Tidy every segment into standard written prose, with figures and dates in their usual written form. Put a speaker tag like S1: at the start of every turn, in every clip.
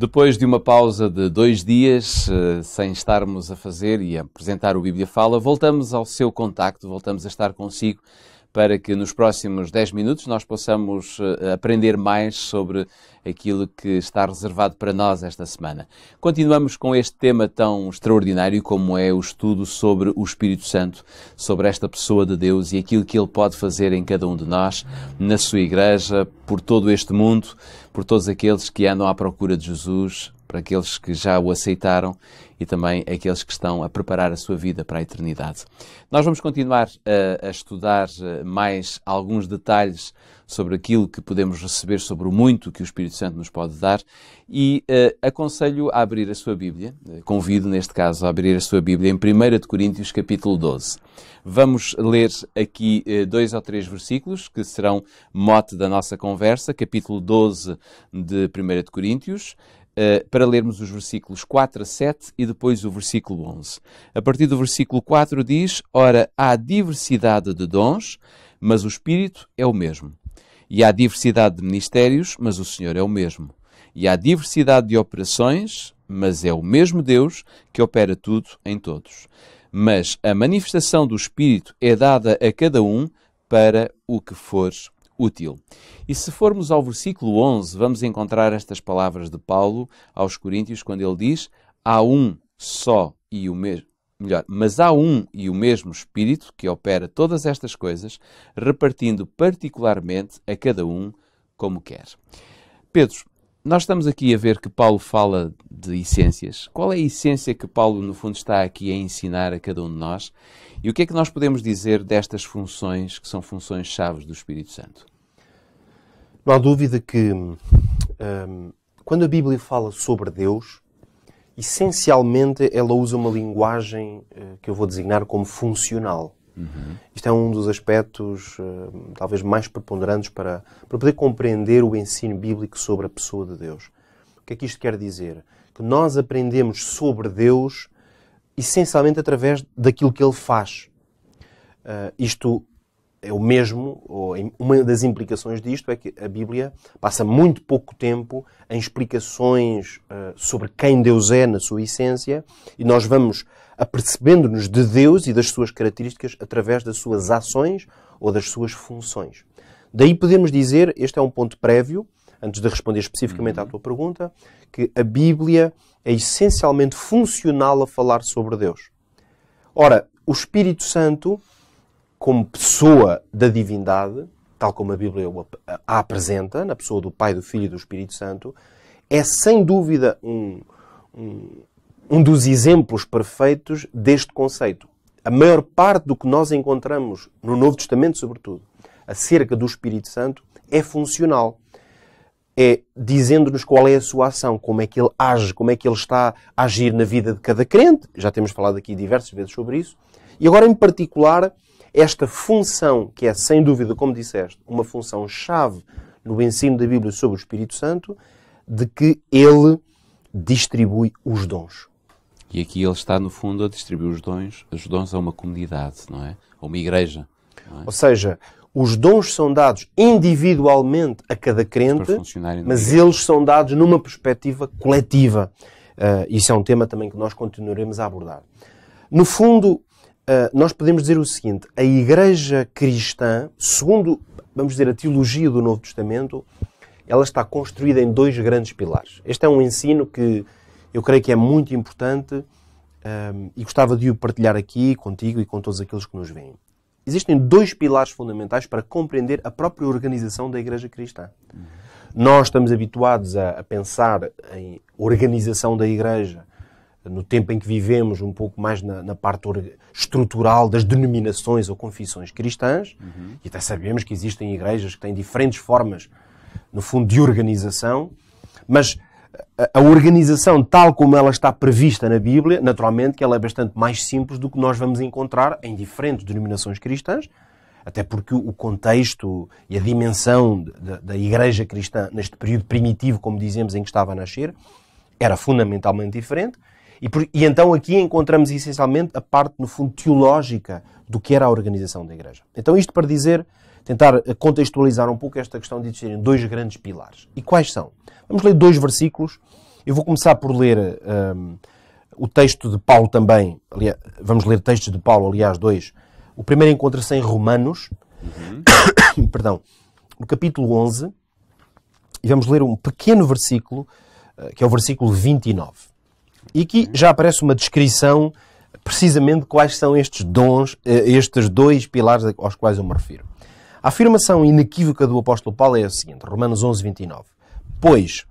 S1: Depois de uma pausa de 2 dias, sem estarmos a fazer e a apresentar o Bíblia Fala, voltamos ao seu contacto, voltamos a estar consigo para que nos próximos 10 minutos nós possamos aprender mais sobre aquilo que está reservado para nós esta semana. Continuamos com este tema tão extraordinário como é o estudo sobre o Espírito Santo, sobre esta pessoa de Deus e aquilo que Ele pode fazer em cada um de nós, na sua igreja, por todo este mundo, por todos aqueles que andam à procura de Jesus, para aqueles que já o aceitaram e também aqueles que estão a preparar a sua vida para a eternidade. Nós vamos continuar a estudar mais alguns detalhes sobre aquilo que podemos receber, sobre o muito que o Espírito Santo nos pode dar e aconselho a abrir a sua Bíblia, convido neste caso a abrir a sua Bíblia em 1 de Coríntios capítulo 12. Vamos ler aqui 2 ou 3 versículos que serão mote da nossa conversa, capítulo 12 de 1 de Coríntios, para lermos os versículos 4 a 7 e depois o versículo 11. A partir do versículo 4 diz: Ora, há diversidade de dons, mas o Espírito é o mesmo. E há diversidade de ministérios, mas o Senhor é o mesmo. E há diversidade de operações, mas é o mesmo Deus que opera tudo em todos. Mas a manifestação do Espírito é dada a cada um para o que for útil. E se formos ao versículo 11, vamos encontrar estas palavras de Paulo aos Coríntios, quando ele diz: há um só e o mesmo, mas há um e o mesmo Espírito que opera todas estas coisas, repartindo particularmente a cada um como quer. Pedro, nós estamos aqui a ver que Paulo fala de essências. Qual é a essência que Paulo, no fundo, está aqui a ensinar a cada um de nós? E o que é que nós podemos dizer destas funções, que são funções-chave do Espírito Santo?
S2: Não há dúvida que, quando a Bíblia fala sobre Deus, essencialmente ela usa uma linguagem que eu vou designar como funcional. Isto é um dos aspectos talvez mais preponderantes para poder compreender o ensino bíblico sobre a pessoa de Deus. O que é que isto quer dizer? Que nós aprendemos sobre Deus essencialmente através daquilo que Ele faz. Isto é o mesmo, ou uma das implicações disto é que a Bíblia passa muito pouco tempo em explicações sobre quem Deus é na sua essência e nós vamos apercebendo-nos de Deus e das suas características através das suas ações ou das suas funções. Daí podemos dizer, este é um ponto prévio, antes de responder especificamente à tua pergunta, que a Bíblia é essencialmente funcional a falar sobre Deus. Ora, o Espírito Santo, como pessoa da divindade, tal como a Bíblia a apresenta, na pessoa do Pai, do Filho e do Espírito Santo, é sem dúvida um dos exemplos perfeitos deste conceito. A maior parte do que nós encontramos no Novo Testamento, sobretudo, acerca do Espírito Santo, é funcional. É dizendo-nos qual é a sua ação, como é que ele age, como é que ele está a agir na vida de cada crente. Já temos falado aqui diversas vezes sobre isso. E agora, em particular, esta função, que é, sem dúvida, como disseste, uma função-chave no ensino da Bíblia sobre o Espírito Santo, de que ele distribui os dons.
S1: E aqui ele está, no fundo, a distribuir os dons a uma comunidade, não é? A uma igreja. Não é?
S2: Ou seja, os dons são dados individualmente a cada crente, mas eles são dados numa perspectiva coletiva. Isso é um tema também que nós continuaremos a abordar. No fundo, nós podemos dizer o seguinte: a Igreja cristã, segundo, vamos dizer, a teologia do Novo Testamento, ela está construída em 2 grandes pilares. Este é um ensino que eu creio que é muito importante e gostava de o partilhar aqui contigo e com todos aqueles que nos veem. Existem 2 pilares fundamentais para compreender a própria organização da Igreja cristã. Nós estamos habituados a pensar em organização da Igreja no tempo em que vivemos, um pouco mais na parte estrutural das denominações ou confissões cristãs, e até sabemos que existem igrejas que têm diferentes formas, no fundo, de organização, mas a organização tal como ela está prevista na Bíblia, naturalmente que ela é bastante mais simples do que nós vamos encontrar em diferentes denominações cristãs, até porque o contexto e a dimensão da Igreja cristã neste período primitivo, como dizemos, em que estava a nascer, era fundamentalmente diferente. E então aqui encontramos essencialmente a parte, no fundo, teológica do que era a organização da Igreja. Então isto para dizer, tentar contextualizar um pouco esta questão de existirem 2 grandes pilares. E quais são? Vamos ler 2 versículos. Eu vou começar por ler o texto de Paulo também. Aliás, vamos ler textos de Paulo, aliás, dois. O primeiro encontra-se em Romanos, perdão, no capítulo 11, e vamos ler um pequeno versículo, que é o versículo 29. E aqui já aparece uma descrição precisamente de quais são estes dons, estes dois pilares aos quais eu me refiro. A afirmação inequívoca do apóstolo Paulo é a seguinte, Romanos 11, 29. Pois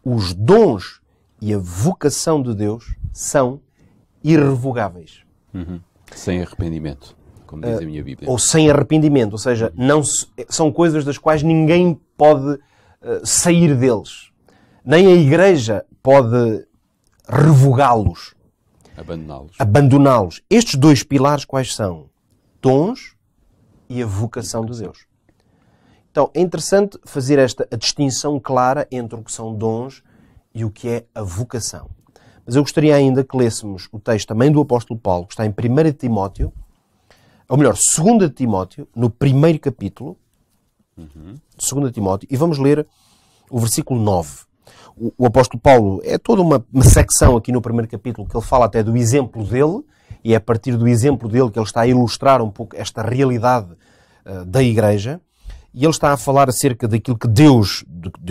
S2: os dons e a vocação de Deus são irrevogáveis.
S1: Sem arrependimento, como diz a minha Bíblia.
S2: Ou sem arrependimento, ou seja, não são coisas das quais ninguém pode sair deles. Nem a Igreja pode revogá-los. Abandoná-los. Estes dois pilares quais são? Dons e a vocação de Deus. Então, é interessante fazer a distinção clara entre o que são dons e o que é a vocação. Mas eu gostaria ainda que lêssemos o texto também do apóstolo Paulo, que está em 1 Timóteo, ou melhor, 2 Timóteo, no primeiro capítulo, 2 Timóteo, e vamos ler o versículo 9. O apóstolo Paulo é toda uma secção aqui no primeiro capítulo que ele fala até do exemplo dele, e é a partir do exemplo dele que ele está a ilustrar um pouco esta realidade da Igreja, e ele está a falar acerca daquilo que Deus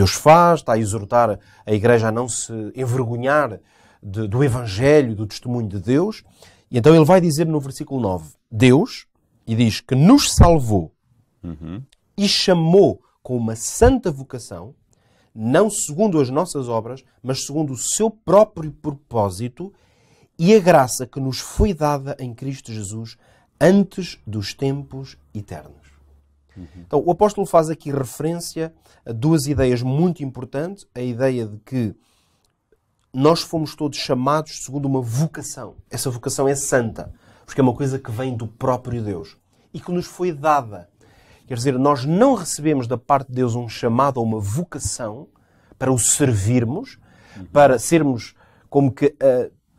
S2: faz, está a exortar a Igreja a não se envergonhar do Evangelho, do testemunho de Deus, e então ele vai dizer no versículo 9, Deus, e diz que nos salvou e chamou com uma santa vocação, não segundo as nossas obras, mas segundo o seu próprio propósito e a graça que nos foi dada em Cristo Jesus antes dos tempos eternos. Então, o apóstolo faz aqui referência a duas ideias muito importantes. A ideia de que nós fomos todos chamados segundo uma vocação. Essa vocação é santa, porque é uma coisa que vem do próprio Deus e que nos foi dada. Quer dizer, nós não recebemos da parte de Deus um chamado ou uma vocação para o servirmos, para sermos como que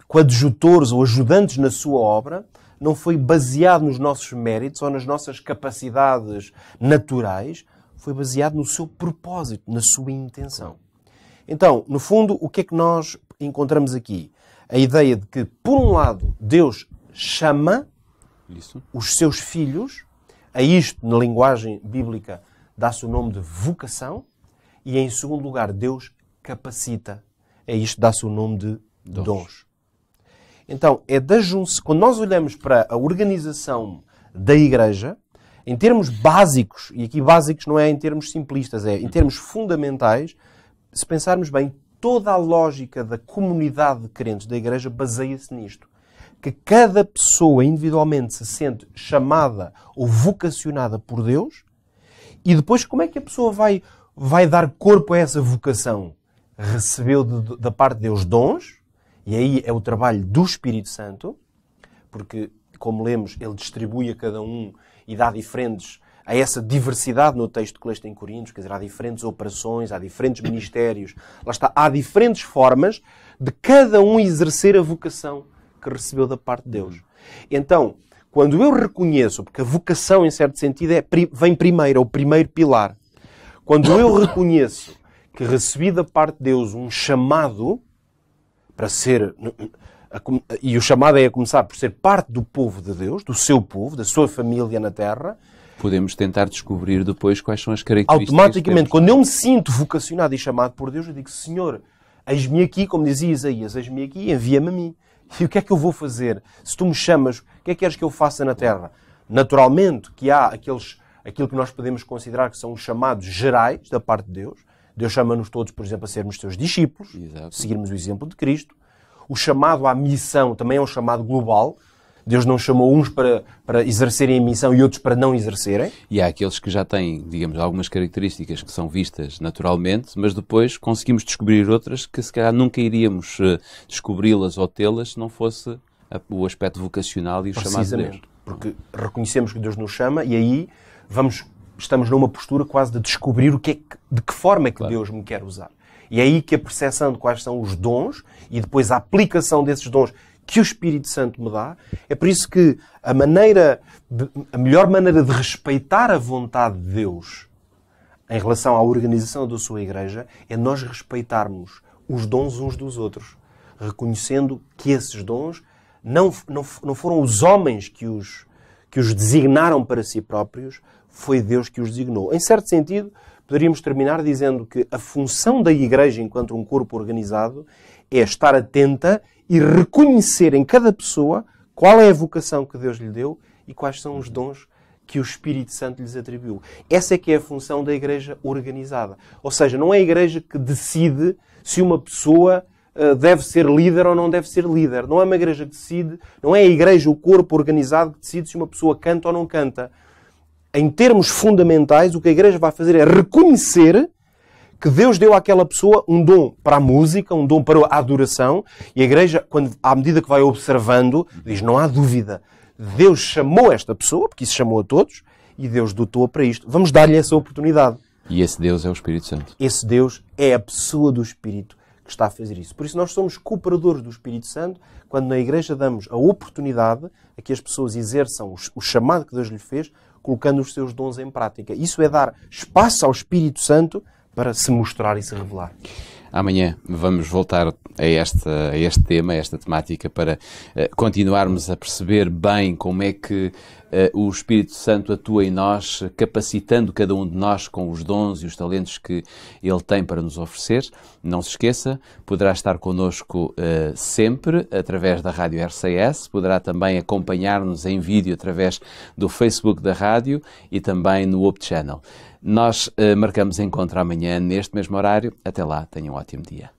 S2: coadjutores ou ajudantes na sua obra. Não foi baseado nos nossos méritos ou nas nossas capacidades naturais. Foi baseado no seu propósito, na sua intenção. Então, no fundo, o que é que nós encontramos aqui? A ideia de que, por um lado, Deus chama os seus filhos. A isto, na linguagem bíblica, dá-se o nome de vocação. E, em segundo lugar, Deus capacita. A isto dá-se o nome de dons. Então, é da junção. Quando nós olhamos para a organização da Igreja, em termos básicos, e aqui básicos não é em termos simplistas, é em termos fundamentais, se pensarmos bem, toda a lógica da comunidade de crentes da Igreja baseia-se nisto. Que cada pessoa individualmente se sente chamada ou vocacionada por Deus, e depois como é que a pessoa vai dar corpo a essa vocação? Recebeu da parte de Deus dons, e aí é o trabalho do Espírito Santo, porque, como lemos, ele distribui a cada um e dá diferentes, a essa diversidade no texto que leste em Coríntios, quer dizer, há diferentes operações, há diferentes ministérios, lá está, há diferentes formas de cada um exercer a vocação que recebeu da parte de Deus. Então, quando eu reconheço, porque a vocação, em certo sentido, vem primeiro, é o primeiro pilar. Quando eu reconheço que recebi da parte de Deus um chamado para ser, e o chamado é a começar por ser parte do povo de Deus, do seu povo, da sua família na terra,
S1: podemos tentar descobrir depois quais são as características.
S2: Automaticamente, quando eu me sinto vocacionado e chamado por Deus, eu digo, Senhor, eis-me aqui, como dizia Isaías, eis-me aqui, envia-me a mim. E o que é que eu vou fazer? Se tu me chamas, o que é que queres que eu faça na terra? Naturalmente, que há aquilo que nós podemos considerar que são os chamados gerais da parte de Deus. Deus chama-nos todos, por exemplo, a sermos seus discípulos, seguirmos o exemplo de Cristo. O chamado à missão também é um chamado global. Deus não chamou uns para exercerem a missão e outros para não exercerem.
S1: E há aqueles que já têm, digamos, algumas características que são vistas naturalmente, mas depois conseguimos descobrir outras que se calhar nunca iríamos descobri-las ou tê-las se não fosse o aspecto vocacional e o chamado de Deus.
S2: Porque reconhecemos que Deus nos chama e aí estamos numa postura quase de descobrir de que forma é que Deus me quer usar. E é aí que a percepção de quais são os dons e depois a aplicação desses dons que o Espírito Santo me dá, é por isso que a melhor maneira de respeitar a vontade de Deus em relação à organização da sua Igreja é nós respeitarmos os dons uns dos outros, reconhecendo que esses dons não foram os homens que os designaram para si próprios, foi Deus que os designou. Em certo sentido, poderíamos terminar dizendo que a função da Igreja enquanto um corpo organizado é estar atenta e reconhecer em cada pessoa qual é a vocação que Deus lhe deu e quais são os dons que o Espírito Santo lhes atribuiu. Essa é que é a função da Igreja organizada. Ou seja, não é a Igreja que decide se uma pessoa deve ser líder ou não deve ser líder. Não é uma Igreja que decide, não é a Igreja, o corpo organizado, que decide se uma pessoa canta ou não canta. Em termos fundamentais, o que a Igreja vai fazer é reconhecer que Deus deu àquela pessoa um dom para a música, um dom para a adoração, e a Igreja, à medida que vai observando, diz, não há dúvida, Deus chamou esta pessoa, porque isso chamou a todos, e Deus dotou-a para isto. Vamos dar-lhe essa oportunidade.
S1: E esse Deus é o Espírito Santo.
S2: Esse Deus é a pessoa do Espírito que está a fazer isso. Por isso nós somos cooperadores do Espírito Santo quando na Igreja damos a oportunidade a que as pessoas exerçam o chamado que Deus lhe fez, colocando os seus dons em prática. Isso é dar espaço ao Espírito Santo para se mostrar e se revelar.
S1: Amanhã vamos voltar a este tema, a esta temática, para continuarmos a perceber bem como é que o Espírito Santo atua em nós, capacitando cada um de nós com os dons e os talentos que Ele tem para nos oferecer. Não se esqueça, poderá estar connosco sempre através da Rádio RCS, poderá também acompanhar-nos em vídeo através do Facebook da Rádio e também no Hope Channel. Nós marcamos encontro amanhã neste mesmo horário. Até lá, tenham um ótimo dia.